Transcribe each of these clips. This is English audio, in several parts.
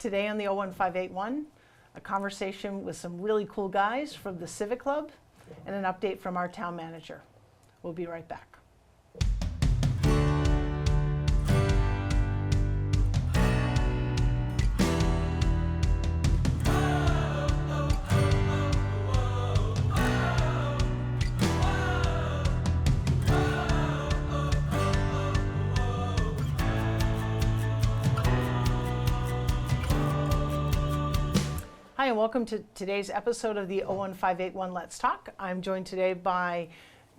Today on the 01581, a conversation with some really cool guys from the Civic Club and an update from our town manager. We'll be right back. Hi, and welcome to today's episode of the 01581 Let's Talk. I'm joined today by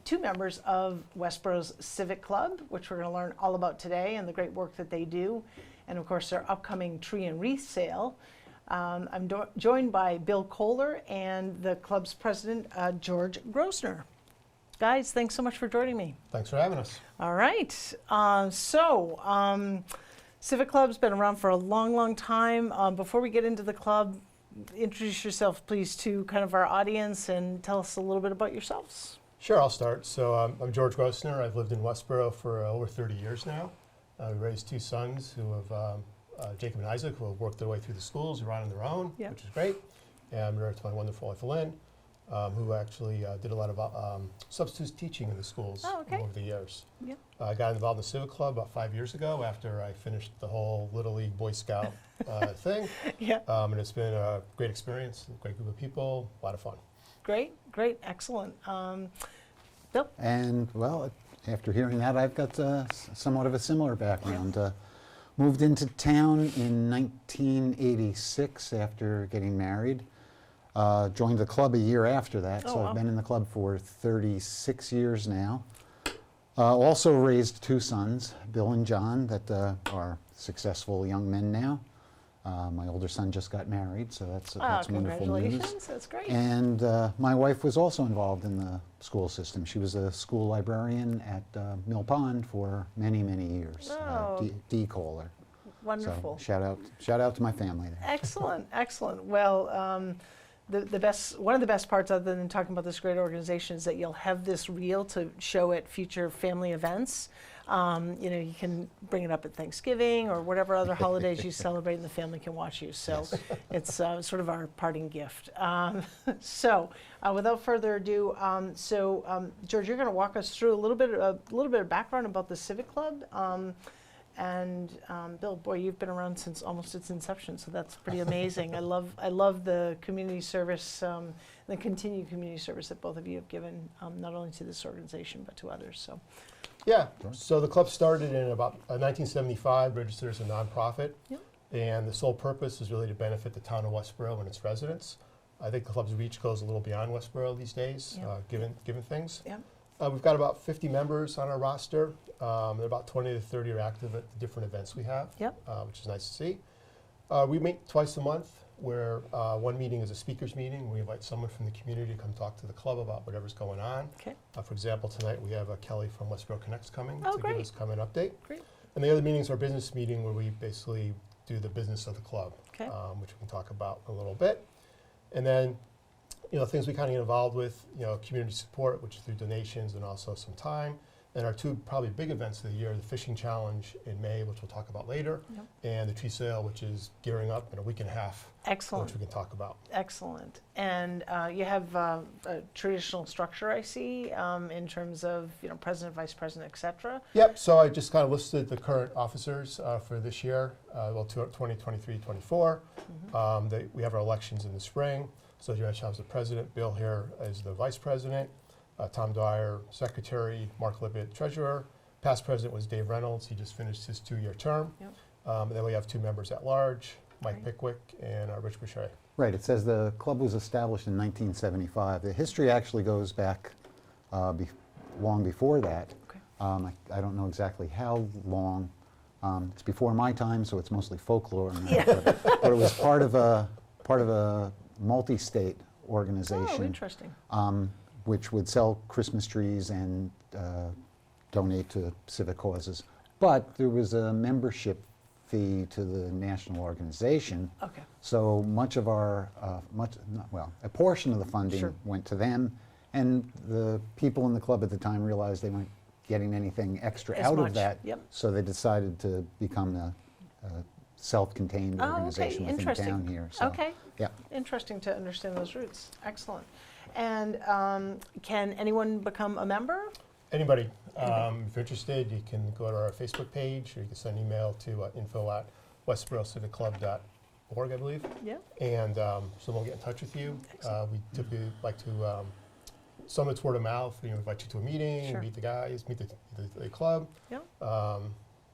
two members of Westborough's Civic Club, which we're going to learn all about today and the great work that they do, and of course their upcoming tree and wreath sale. I'm joined by Bill Kohler and the club's president, George Grosner. Guys, thanks so much for joining me. Thanks for having us. All right. Civic Club's been around for a long, long time. Before we get into the club, introduce yourself, please, to kind of our audience and tell us a little bit about yourselves. Sure, I'll start. So I'm George Grosner. I've lived in Westborough for over 30 years now. We raised two sons who have, Jacob and Isaac, who have worked their way through the schools, who are on their own, Yep. which is great. And I'm married to my wonderful wife, Lynn, who actually did a lot of substitute teaching in the schools over the years. Yep. I got involved in the Civic Club about 5 years ago after I finished the whole Little League Boy Scout thing. Yeah. And it's been a great experience, a great group of people, a lot of fun. Great, excellent. Bill? And well, after hearing that, I've got somewhat of a similar background. Moved into town in 1986 after getting married. Joined the club a year after that, so wow. I've been in the club for 36 years now. Also raised two sons, Bill and John, that are successful young men now. My older son just got married, so that's wonderful news. Congratulations, that's great. And my wife was also involved in the school system. She was a school librarian at Mill Pond for many, many years. D. Kohler. Wonderful. So shout out to my family there. Excellent, excellent. Well, one of the best parts, other than talking about this great organization, is that you'll have this reel to show at future family events. You can bring it up at Thanksgiving or whatever other holidays you celebrate, and the family can watch you. So it's sort of our parting gift. Without further ado, George, you're going to walk us through a little bit of background about the Civic Club. Bill, boy, you've been around since almost its inception, so that's pretty amazing. I love the community service, the continued community service that both of you have given, not only to this organization but to others. So. Yeah, so the club started in about 1975, registered as a nonprofit, and the sole purpose is really to benefit the town of Westborough and its residents. I think the club's reach goes a little beyond Westborough these days, given things. Yeah. We've got about 50 members on our roster. About 20 to 30 are active at the different events we have, which is nice to see. We meet twice a month, where one meeting is a speakers meeting. We invite someone from the community to come talk to the club about whatever's going on. Okay. For example, tonight we have Kelly from Westborough Connects coming to give us an update. Great. And the other meetings are business meeting, where we basically do the business of the club, Okay. Which we can talk about a little bit. And then, things we kind of get involved with, community support, which is through donations and also some time. And our two probably big events of the year, the Fishing Challenge in May, which we'll talk about later, and the tree sale, which is gearing up in a week and a half. Excellent. Which we can talk about. Excellent. And you have a traditional structure, I see, in terms of president, vice president, et cetera. Yep. So I just kind of listed the current officers for this year, 2023-24. We have our elections in the spring. So you have the president, Bill here is the vice president, Tom Dwyer, secretary, Mark Libet, treasurer. Past president was Dave Reynolds. He just finished his 2-year term. And then we have two members at large, Mike Pickwick and Rich Boucher. Right, it says the club was established in 1975. The history actually goes back long before that. Okay. I don't know exactly how long. It's before my time, so it's mostly folklore. But it was part of a multi-state organization. Oh, interesting. Which would sell Christmas trees and donate to civic causes. But there was a membership fee to the national organization. Okay. So much of our, a portion of the funding went to them, and the people in the club at the time realized they weren't getting anything extra out of that. So they decided to become a self-contained Oh, okay, organization within interesting. town here. So, Okay. Yeah. Interesting to understand those roots. Excellent. And can anyone become a member? Anybody, if you're interested, you can go to our Facebook page, or you can send an email to info@westboroughcivicclub.org, I believe. Yeah. And someone will get in touch with you. We typically like to, some of it's word of mouth. We invite you to a meeting, Sure. meet the guys, meet the club, Yeah.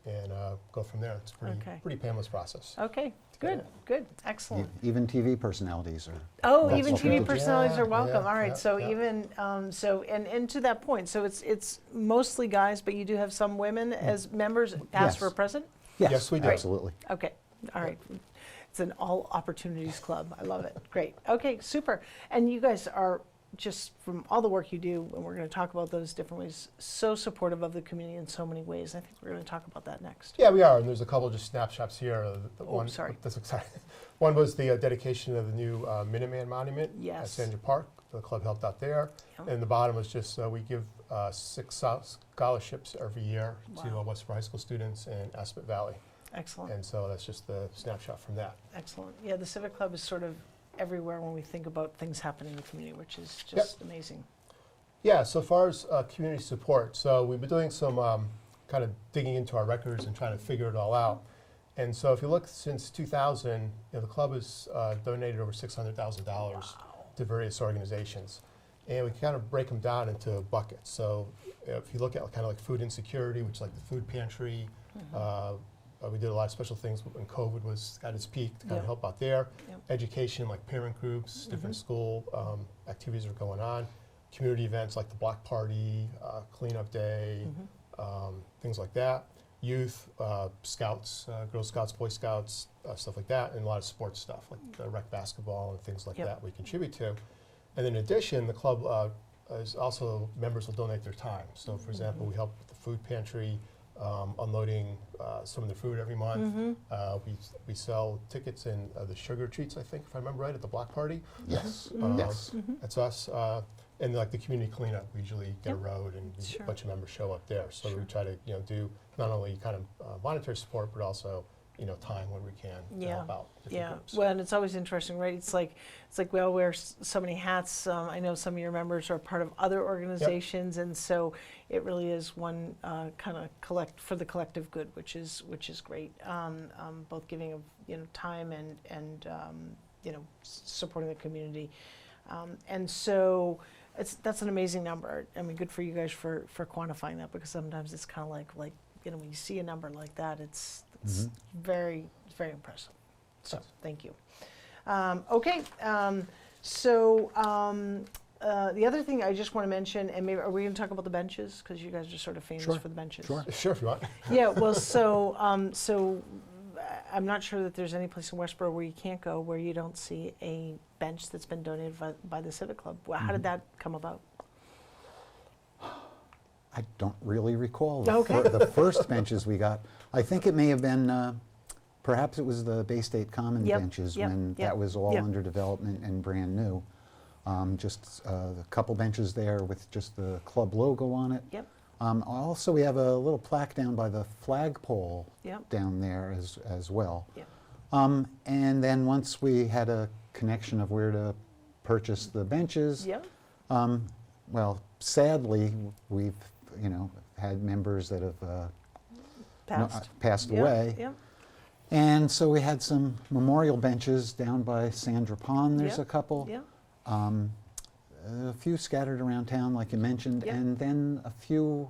and go from there. It's Okay. pretty painless process. Okay. Good. Good. Excellent. Even TV personalities are. Oh, That's even welcome. TV personalities Yeah, are welcome. yeah, All right. yeah, So yeah. even and to that point, so it's mostly guys, but you do have some women as members. Ask for a Yes. president. Yes, we do. Absolutely. Okay. All right. It's an all opportunities club. I love it. Great. Okay. Super. And you guys are just from all the work you do, and we're going to talk about those different ways. So supportive of the community in so many ways. I think we're going to talk about that next. Yeah, we are, and there's a couple of just snapshots here. Sorry. That's exciting. One was the dedication of the new Minuteman Monument at Yes. Sandra Park. The club helped out there. Yeah. And the bottom was just, we give 6 scholarships every year to Wow. Westborough High School students in Aspet Valley. Excellent. And so that's just the snapshot from that. Excellent. Yeah, the Civic Club is sort of everywhere when we think about things happening in the community, which is just amazing. Yeah, so far as community support, so we've been doing some kind of digging into our records and trying to figure it all out. And so if you look since 2000, the club has donated over $600,000 to various organizations. And we kind of break them down into buckets. So if you look at kind of like food insecurity, which is like the food pantry, we did a lot of special things when COVID was at its peak to kind Yep. of help out there. Yep. Education, like parent groups, different school activities are going on. Community events like the block party, cleanup day, things like that. Youth, scouts, Girl Scouts, Boy Scouts, stuff like that, and a lot of sports stuff like rec basketball and things like Yep. that we contribute to. And in addition, the club is also, members will donate their time. So for example, we help with the food pantry, unloading some of the food every month. We sell tickets and the sugar treats, I think, if I remember right, at the block party. Yes. Mm-hmm. Yes. That's us. And like the community cleanup, we usually get a road and Sure. a bunch of members show up there. So Sure. we try to do not only kind of monetary support, but also time when we can to Yeah. help out different Yeah, groups. well, and it's always interesting, right? It's like we all wear so many hats. I know some of your members are part of other organizations, and so it really is one kind of for the collective good, which is great. Both giving of time and supporting the community, and so that's an amazing number. I mean, good for you guys for quantifying that, because sometimes it's kind of like when you see a number like that, it's very impressive. So thank you. Okay, so the other thing I just want to mention, and maybe are we going to talk about the benches, because you guys are sort of famous Sure. for the benches? Sure. Sure, if you want. Yeah. Well, so I'm not sure that there's any place in Westborough where you can't go where you don't see a bench that's been donated by the Civic Club. Well, how did that come about? I don't really recall Okay. the first benches we got. I think it may have been, perhaps it was the Bay State Common Yep, benches yep, when yep, that was all yep. under development and brand new. Just a couple benches there with just the club logo on it. Yep. Also, we have a little plaque down by the flagpole Yep. down there as well. Yep. And then once we had a connection of where to purchase the benches, Yep. well, sadly, we've had members that have passed Yep, away. Yep. And so we had some memorial benches down by Sandra Pond. There's Yep, a couple. Yep. A few scattered around town, like you mentioned, Yep. and then a few.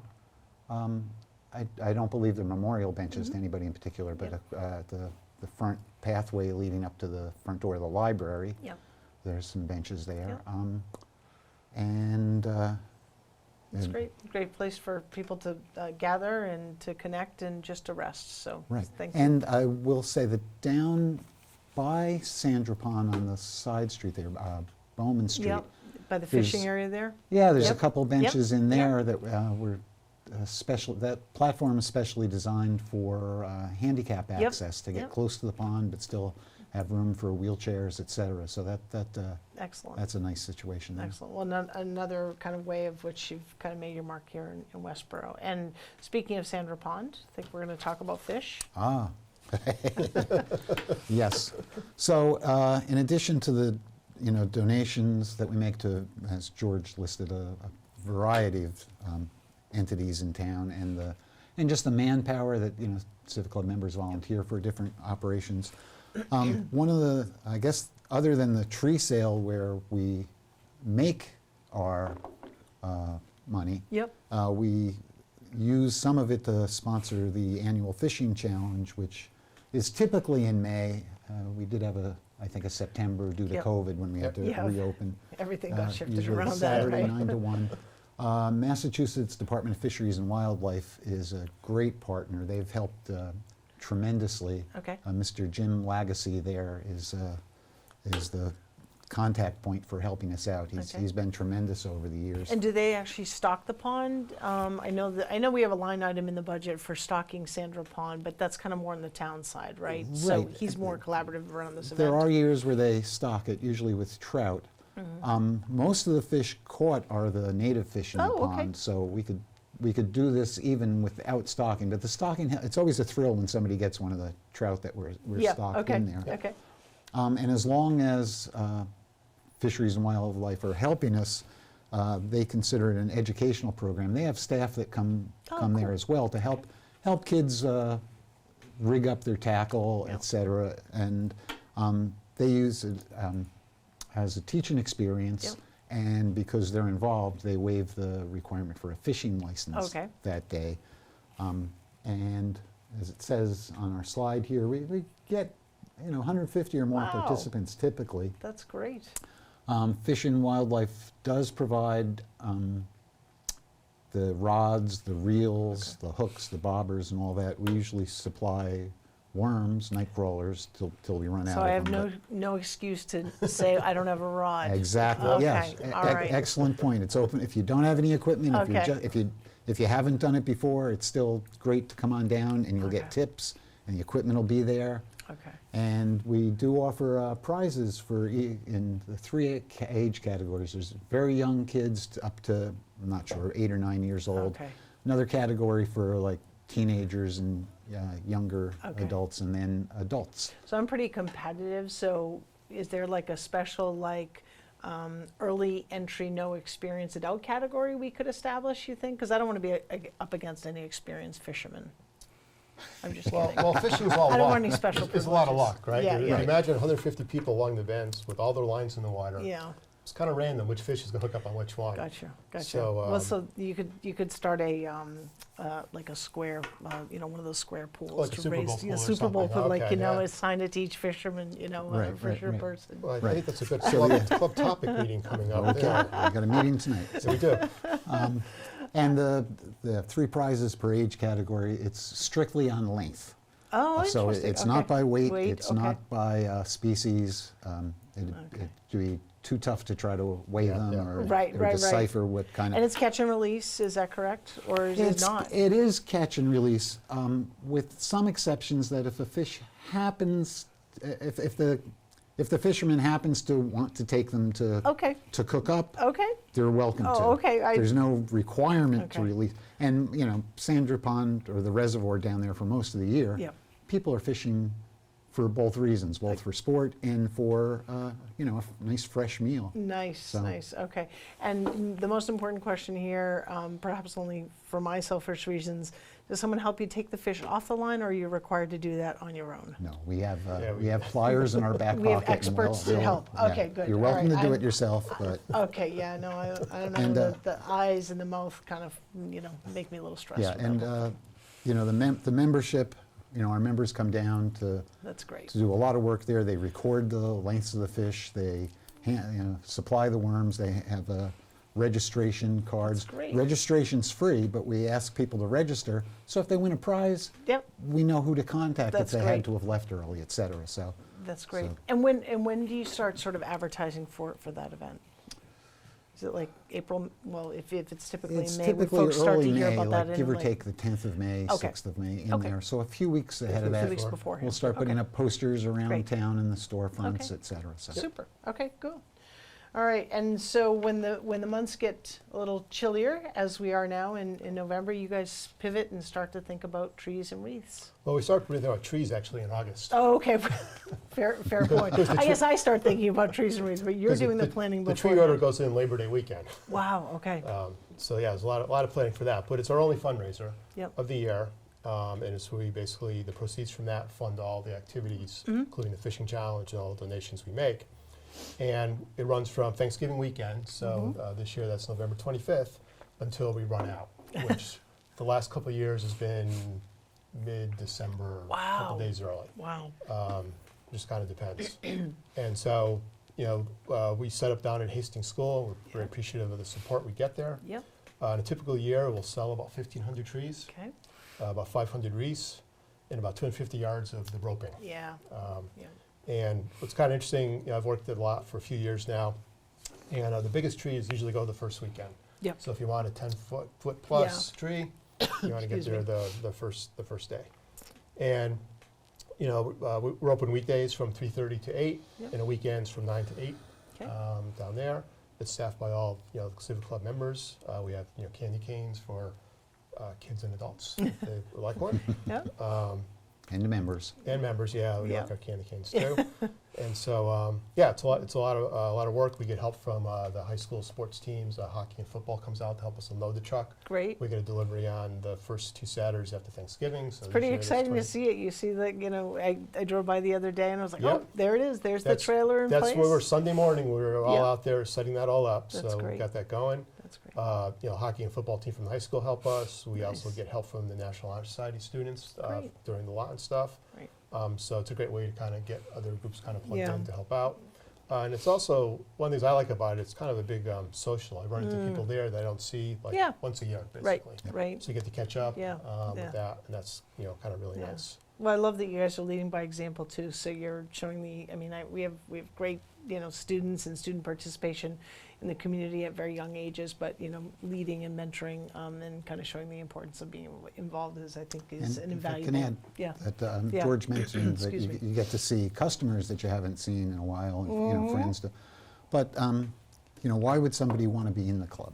I don't believe they're memorial benches to anybody in particular, but Yep. the front pathway leading up to the front door of the library. Yep. There's some benches there, Yep. and. It's and- great. Great place for people to gather and to connect and just to rest. So Right. thank you. And I will say that down by Sandra Pond on the side street there, Bowman Street. Yep. By the There's- fishing area there. Yeah, there's Yep. a couple benches in Yep. there that were special. That platform is specially designed for handicap Yep. access to get Yep. close to the pond, but still have room for wheelchairs, et cetera. So Excellent. that's a nice situation there. Excellent. Well, another kind of way of which you've kind of made your mark here in Westborough. And speaking of Sandra Pond, I think we're going to talk about fish. Ah, Yes. So in addition to the donations that we make to, as George listed, a variety of entities in town, and just the manpower that Civic Club members volunteer for different operations. One of the, I guess, other than the tree sale where we make our money, Yep. we use some of it to sponsor the annual fishing challenge, which is typically in May. We did have I think a September due to Yep. COVID when we had to Yeah. reopen. Everything got shifted Usually around that, Saturday, right? 9 to 1. Massachusetts Department of Fisheries and Wildlife is a great partner. They've helped tremendously. Okay. Mr. Jim Lagacy there is the contact point for helping us out. Okay. He's been tremendous over the years. And do they actually stock the pond? I know we have a line item in the budget for stocking Sandra Pond, but that's kind of more on the town side, right? So Right. he's more collaborative around this event. There are years where they stock it, usually with trout. Most of the fish caught are the native fish in the Oh, okay. pond, so we could do this even without stocking. But the stocking, it's always a thrill when somebody gets one of the trout that we're Yeah, stocked okay, in there. okay. And as long as Fisheries and Wildlife are helping us, they consider it an educational program. They have staff that come there cool. as well to help kids rig up their tackle, Yeah. et cetera. And they use it as a teaching experience. Yep. And because they're involved, they waive the requirement for a fishing license Okay. that day. And as it says on our slide here, we get 150 or more Wow. participants typically. That's great. Fish and Wildlife does provide the rods, the reels, the hooks, the bobbers, and all that. We usually supply worms, night crawlers, till we run out So of I have them. no excuse to say I don't have a rod. Exactly. Okay, Yes. all right. Excellent point. It's open. If you don't have any equipment, Okay. if you haven't done it before, it's still great to come on down, and you'll Okay. get tips, and the equipment will be there. Okay. And we do offer prizes in the three age categories. There's very young kids up to, I'm not sure, 8 or 9 years old. Okay. Another category for like teenagers and younger Okay. adults, and then adults. So I'm pretty competitive. So is there like a special early entry, no experience adult category we could establish, you think? Because I don't want to be up against any experienced fishermen. I'm just kidding. Well, fishing's all luck. I don't want any special It's a lot of privileges. luck, right? Yeah, You yeah. Imagine 150 people along the bends with all their lines in the water. Yeah, It's kind of random which fish is going to hook up on which one. gotcha. So, Well, so you could start a like a square, one of those square pools Like a to Super Bowl raise pool or Super Bowl something. for Okay, yeah. assign it to each fisherman, Right, fisher right. person. Well, I Right. think that's a good So, club topic meeting coming up. Okay, Yeah. we got a meeting tonight. So we do. And the 3 prizes per age category, it's strictly on length. Oh, So interesting. it's Okay. not by weight, Weight, it's okay. not by species. It'd be too tough to try to weigh Yeah, them yeah. or, Right, or right, right. decipher what kind And of. it's catch and release, is that correct? Or is it not? It is catch and release, with some exceptions that if a fish happens, if the fisherman happens to want to take them to Okay, cook up, okay. they're welcome to. Oh, okay, There's no requirement to Okay. release. And, Sandra Pond or the reservoir down there for most of the year, Yep. people are fishing for both reasons, both for sport and for, a nice fresh meal. Nice, So- nice, okay. And the most important question here, perhaps only for my selfish reasons, does someone help you take the fish off the line, or are you required to do that on your own? No, we have Yeah, we have pliers in our back pocket. We have and experts to we'll- help. yeah. Okay, good. You're All welcome right, to do I'm- it yourself, but Okay, yeah, no, I don't know, And, the eyes and the mouth kind of, make me a little stressed. yeah, with and that. the membership, our members come down to That's great. do a lot of work there. They record the lengths of the fish. They supply the worms. They have registration cards. That's great. Registration's free, but we ask people to register. So if they win a prize, Yep, we know who to contact That's if they great. had to have left early, et cetera. So that's great. So- And when do you start sort of advertising for that event? Is it like April, well, if it's typically it's in May, would typically folks start to early hear May, about that like in give or like- take the 10th of May, Okay. 6th of May in Okay. there. So a few weeks ahead of A few that. weeks Sure. beforehand? We'll start putting Okay. up posters around Great. town in the storefronts, Okay. et cetera. So. Super. Okay, cool. All right, and so when the months get a little chillier, as we are now in November, you guys pivot and start to think about trees and wreaths. Well, we start thinking about trees actually in August. Oh, okay, fair point. I guess I start thinking about trees and wreaths, but you're doing the planning The before. tree order goes in Labor Day weekend. Wow. Okay. So yeah, there's a lot of planning for that. But it's our only fundraiser Yep. of the year, and it's we basically the proceeds from that fund all the activities, including the fishing challenge and all the donations we make. And it runs from Thanksgiving weekend, so this year that's November 25th, until we run out, which the last couple of years has been mid-December, a couple days early. Wow. Just kind of depends. And so, we set up down at Hastings School. We're very appreciative of the support we get there. Yep. In a typical year, we'll sell about 1,500 trees, Okay. about 500 wreaths, and about 250 yards of the roping. Yeah. Yeah. And what's kind of interesting, I've worked it a lot for a few years now, and the biggest trees usually go the first weekend. Yep. So if you want a 10-foot plus tree, you want to get Excuse there the first day. And we're open weekdays from 3:30 to 8, Yep. and the weekends from 9 to 8 Okay. down there. It's staffed by all Civic Club members. We have candy canes for kids and adults if they would like one. Yeah. And the members. And members, yeah, we Yeah. like our candy canes too. And so, it's a lot of work. We get help from the high school sports teams. Hockey and football comes out to help us unload the truck. Great. We get a delivery on the first 2 Saturdays after Thanksgiving. So It's pretty exciting to see it. You see I drove by the other day and I was like, Yep. oh, there it is. There's the That's- trailer in place. That's where we're Sunday morning. We were all Yep. out there setting that all up. That's So great. we got that going. That's great. Hockey and football team from the high school help us. We also Nice. get help from the National Honor Society students Great. during the lot and stuff. Right. So it's a great way to kind of get other groups kind of plugged Yeah. in to help out. And it's also, one of the things I like about it, it's kind of a big social. I run into people there that I don't see Yeah. once a year, Right. basically. Right. So you get to catch up Yeah. Yeah. with that, and that's kind of really Yeah. nice. Well, I love that you guys are leading by example too. So you're showing we have great students and student participation in the community at very young ages, but leading and mentoring and kind of showing the importance of being involved I think is an And if I invaluable. can add, Yeah. that Yeah. George mentioned that Excuse me. you get to see customers that you haven't seen in a while, and friends. But why would somebody want to be in the club?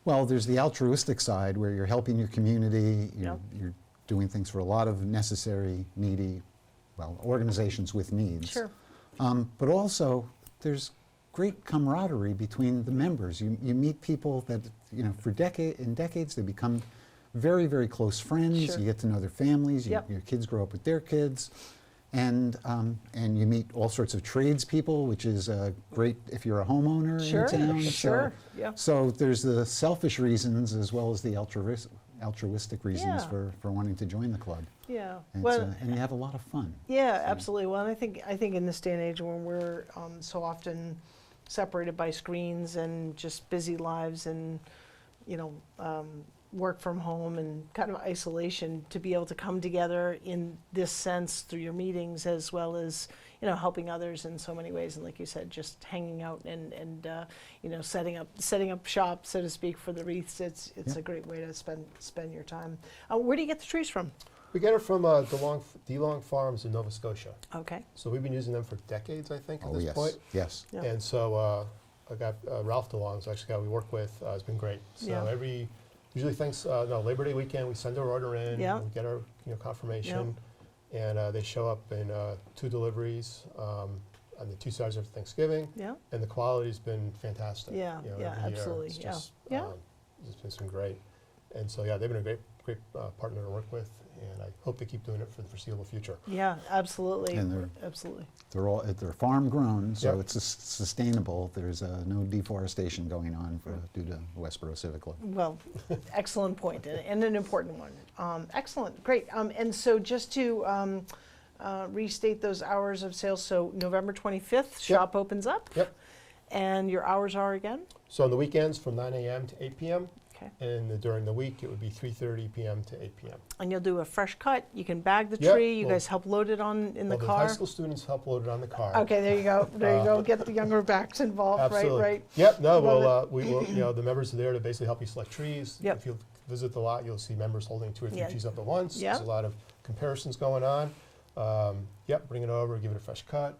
Well, there's the altruistic side where you're helping your community. Yep. You're doing things for a lot of necessary, needy, organizations with needs. Sure. But also, there's great camaraderie between the members. You meet people that, for decades, they become very, very close friends. Sure. You get to know their families. Yep. Your kids grow up with their kids. And you meet all sorts of tradespeople, which is great if you're a homeowner Sure. in town. Sure. Yeah. So there's the selfish reasons as well as the altruistic reasons Yeah. for wanting to join the club. Yeah. And, Well, and you have a lot of fun. yeah, absolutely. Well, and I think in this day and age when we're so often separated by screens and just busy lives and work from home and kind of isolation, to be able to come together in this sense through your meetings as well as helping others in so many ways, and like you said, just hanging out and setting up shop, so to speak, for the wreaths. It's Yeah. a great way to spend your time. Where do you get the trees from? We get it from DeLong Farms in Nova Scotia. Okay. So we've been using them for decades, I think, at Oh, this yes. point. Yes. Yeah. And so I got Ralph DeLong's actually a guy we work with. It's been great. So Yeah. usually Labor Day weekend, we send our order in, Yeah. we get our confirmation, and they show up in 2 deliveries on the 2 Saturdays of Thanksgiving, Yeah. and the quality's been fantastic. Yeah, every yeah, year. absolutely, It's yeah. just, Yeah. it's been great. And so they've been a great partner to work with, and I hope they keep doing it for the foreseeable future. Yeah, absolutely. And Absolutely. they're farm grown, so Yep. it's sustainable. There's no deforestation going on due to Westborough Civic Club. Well, excellent point, and an important one. Excellent, great. And so just to restate those hours of sales, so November 25th, shop opens up. Yep. And your hours are again? So on the weekends from 9 a.m. to 8 p.m., Okay. and during the week it would be 3:30 p.m. to 8 p.m. And you'll do a fresh cut, you can bag the Yep, tree, you well- guys help load it in the Well, car? high school students help load it on the car. Okay, there you go, there you go, get the younger backs involved, Absolutely. right? Yep. No. Love We will. The members are there to basically help you select trees. Yep. If you visit the lot, you'll see members holding 2 or 3 Yeah. trees up at once. Yeah. There's a lot of comparisons going on. Bring it over, give it a fresh cut,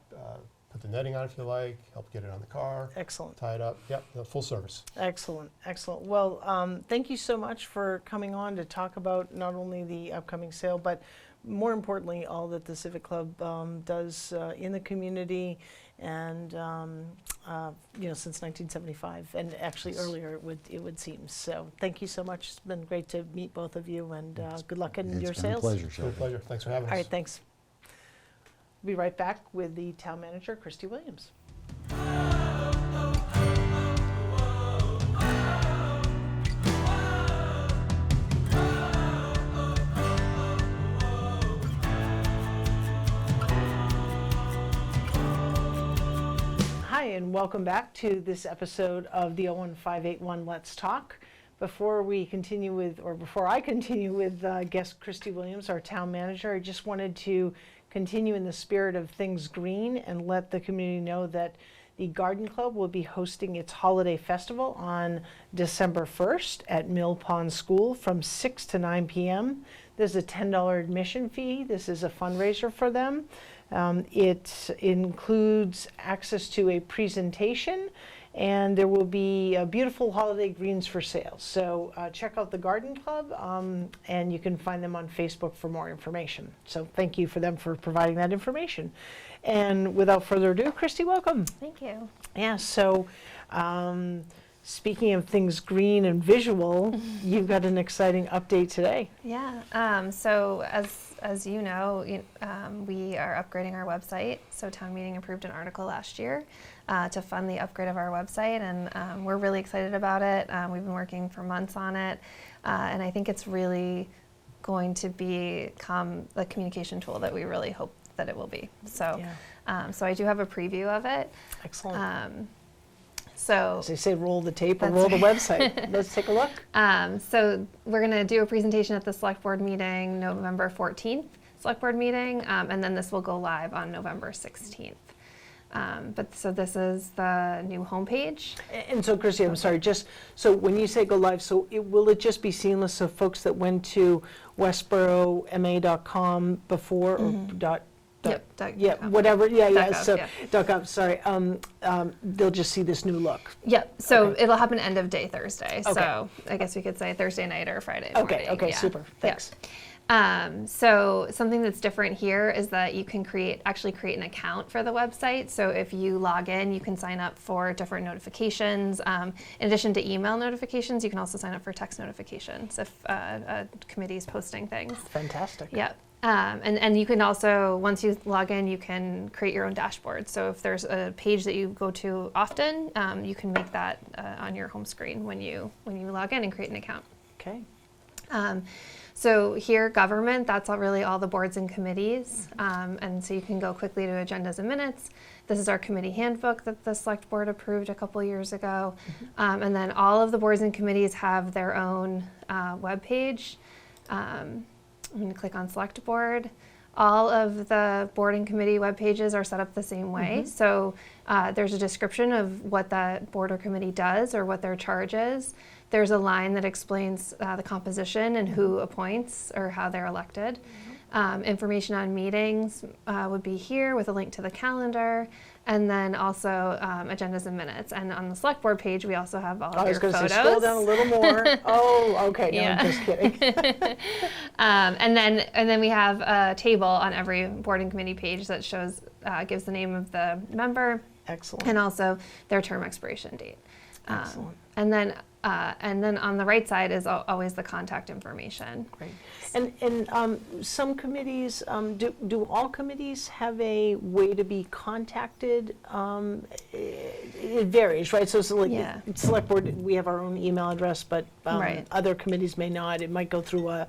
put the netting on if you like, help get it on the car, Excellent. tie it up. Yep, the full service. Excellent, excellent. Well, thank you so much for coming on to talk about not only the upcoming sale, but more importantly, all that the Civic Club does in the community, and since 1975, and actually earlier it would seem. So thank you so much. It's been great to meet both of you, and good luck in your It's been a sales. pleasure, It's been a Shelby. pleasure. Thanks for having All us. right, thanks. Be right back with the town manager, Christy Williams. Hi, and welcome back to this episode of the 01581 Let's Talk. Before I continue with guest Christy Williams, our town manager, I just wanted to continue in the spirit of things green and let the community know that the Garden Club will be hosting its holiday festival on December 1st at Mill Pond School from 6 to 9 p.m. There's a $10 admission fee. This is a fundraiser for them. It includes access to a presentation, and there will be beautiful holiday greens for sale. So check out the Garden Club, and you can find them on Facebook for more information. So thank you for them for providing that information. And without further ado, Christy, welcome. Thank you. Yeah, so speaking of things green and visual, you've got an exciting update today. Yeah. So as you know, we are upgrading our website. So town meeting approved an article last year to fund the upgrade of our website, and we're really excited about it. We've been working for months on it, and I think it's really going to become the communication tool that we really hope that it will be. So, so I do have a preview of it. Excellent. So As they say, roll the tape or That's roll the right. website. Let's take a look. So we're going to do a presentation at the select board meeting, November 14th select board meeting, and then this will go live on November 16th. So this is the new homepage. And so, Christy, I'm sorry, just, so when you say go live, so will it just be seamless, so folks that went to westboroughma.com before, or Yep. whatever, .gov, so, yeah. .gov, sorry, they'll just see this new look. Yep. So Okay. it'll happen end of day Thursday. Okay. So I guess we could say Thursday night or Friday morning. Okay, yeah. super, thanks. So something that's different here is that you can actually create an account for the website. So if you log in, you can sign up for different notifications. In addition to email notifications, you can also sign up for text notifications if a committee is posting things. Fantastic. Yep. And you can also, once you log in, you can create your own dashboard. So if there's a page that you go to often, you can make that on your home screen when you log in and create an account. Okay. So here, government, that's really all the boards and committees. And so you can go quickly to agendas and minutes. This is our committee handbook that the select board approved a couple years ago. And then all of the boards and committees have their own webpage. I'm going to click on select board. All of the board and committee web pages are set up the same way. So there's a description of what that board or committee does or what their charge is. There's a line that explains the composition and who appoints or how they're elected. Information on meetings would be here with a link to the calendar, and then also agendas and minutes. And on the select board page, we also have all of your photos. I was going to say, scroll down a little more. Oh, okay, no, Yeah. I'm just kidding. And then we have a table on every board and committee page that shows gives the name of the member Excellent. and also their term expiration date. Excellent. And then on the right side is always the contact information. Great. And some committees, do all committees have a way to be contacted? It varies, right? So like Yeah. select board, we have our own email address, but Right. other committees may not. It might go through a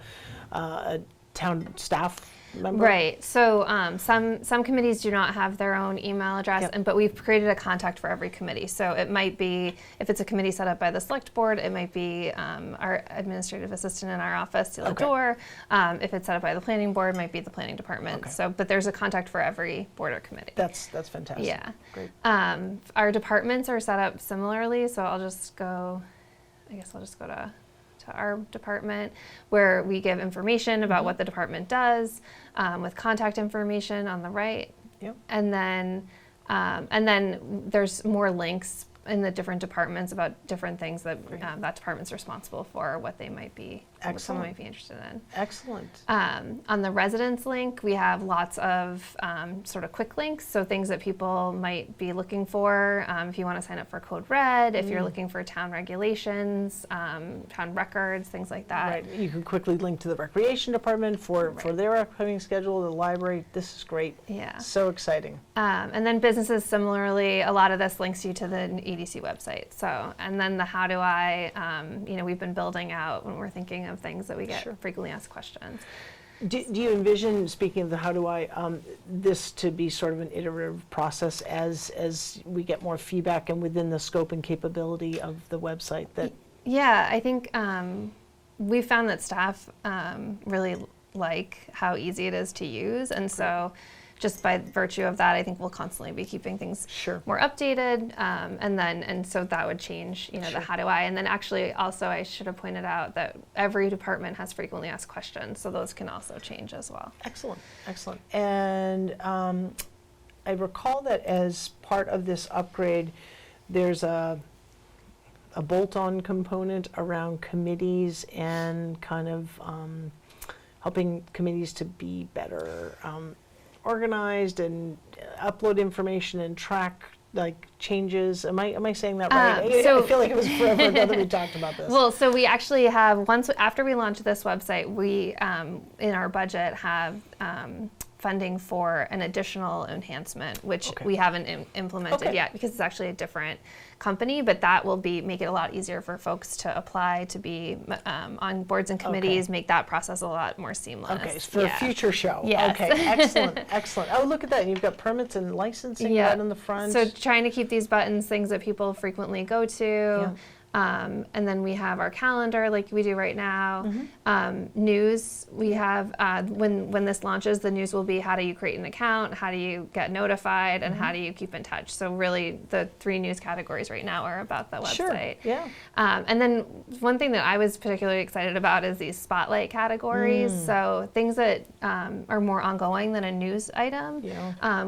town staff member. Right. So some committees do not have their own email address, Yep. but we've created a contact for every committee. So it might be, if it's a committee set up by the select board, it might be our administrative assistant in our office, Celia Okay. Dorr. If it's set up by the planning board, it might be the planning department. Okay. So, but there's a contact for every board or committee. That's fantastic. Yeah. Great. Our departments are set up similarly, so I'll just go to our department, where we give information about what the department does, with contact information on the right. Yep. And then And then there's more links in the different departments about different things that that department's responsible for, what they might be, what someone might be interested in. Excellent. On the residents link, we have lots of sort of quick links, so things that people might be looking for. If you want to sign up for Code Red, if you're looking for town regulations, town records, things like that. Right. You can quickly link to the recreation department for their upcoming schedule, the library. This is great. Yeah. So exciting. And then businesses, similarly, a lot of this links you to the EDC website. So, and then the how do I, we've been building out when we're thinking of things that we get frequently asked questions. Do you envision, speaking of the how do I, this to be sort of an iterative process as we get more feedback and within the scope and capability of the website? That Yeah, I think we found that staff really like how easy it is to use, and so just by virtue of that, I think we'll constantly be keeping things more updated, and so that would change, the how do I. And then actually also I should have pointed out that every department has frequently asked questions, so those can also change as well. Excellent, excellent. And I recall that as part of this upgrade, there's a bolt-on component around committees and kind of helping committees to be better organized and upload information and track like changes. Am I saying that right? So I feel like it was forever ago that we talked about this. Well, so we actually have, after we launched this website, we in our budget have funding for an additional enhancement, which we haven't implemented yet because it's actually a different company, but that will make it a lot easier for folks to apply to be on boards and committees, make that process a lot more seamless. Okay, so for a future show. Yes. Okay, excellent, excellent. Oh, look at that. You've got permits and licensing right on the front. So trying to keep these buttons things that people frequently go to. And then we have our calendar like we do right now. News, we have, when this launches, the news will be how do you create an account, how do you get notified, and how do you keep in touch. So really the 3 news categories right now are about the website. And then one thing that I was particularly excited about is these spotlight categories. So things that are more ongoing than a news item,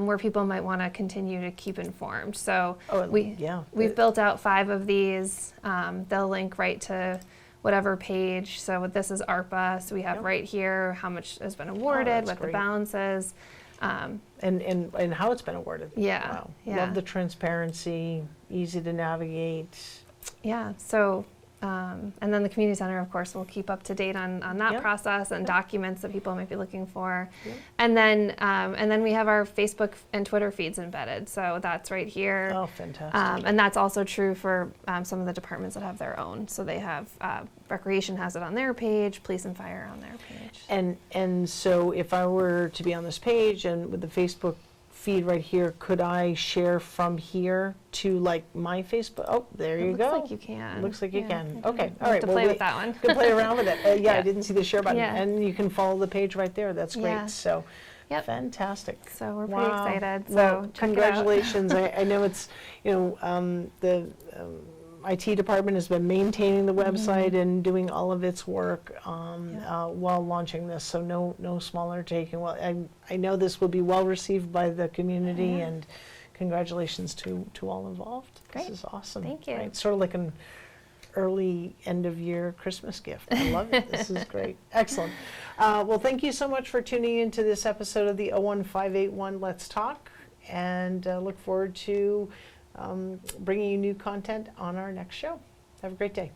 where people might want to continue to keep informed. So we've built out 5 of these. They'll link right to whatever page. So this is ARPA, so we have right here how much has been awarded, what the balance is. And how it's been awarded. Wow. Love the transparency, easy to navigate. Yeah, so, and then the community center, of course, will keep up to date on that process and documents that people might be looking for. And then we have our Facebook and Twitter feeds embedded. So that's right here. Oh, fantastic. And that's also true for some of the departments that have their own. So they have, Recreation has it on their page, Police and Fire on their page. And so if I were to be on this page and with the Facebook feed right here, could I share from here to like my Facebook? Oh, there you go. Looks like you can. Looks like you can. Okay, all right. To play with that one. Can play around with it. I didn't see the share button, and you can follow the page right there. That's great. So, fantastic. So we're pretty excited. So well, check congratulations. it out. I know it's the IT department has been maintaining the website and doing all of its work while launching this, so no small undertaking. Well, I know this will be well received by the community, and congratulations to all involved. Great. This is awesome. Thank you. Right? Sort of like an early end of year Christmas gift. I love it. This is great. Excellent. Well, thank you so much for tuning into this episode of the 01581 Let's Talk, and look forward to bringing you new content on our next show. Have a great day.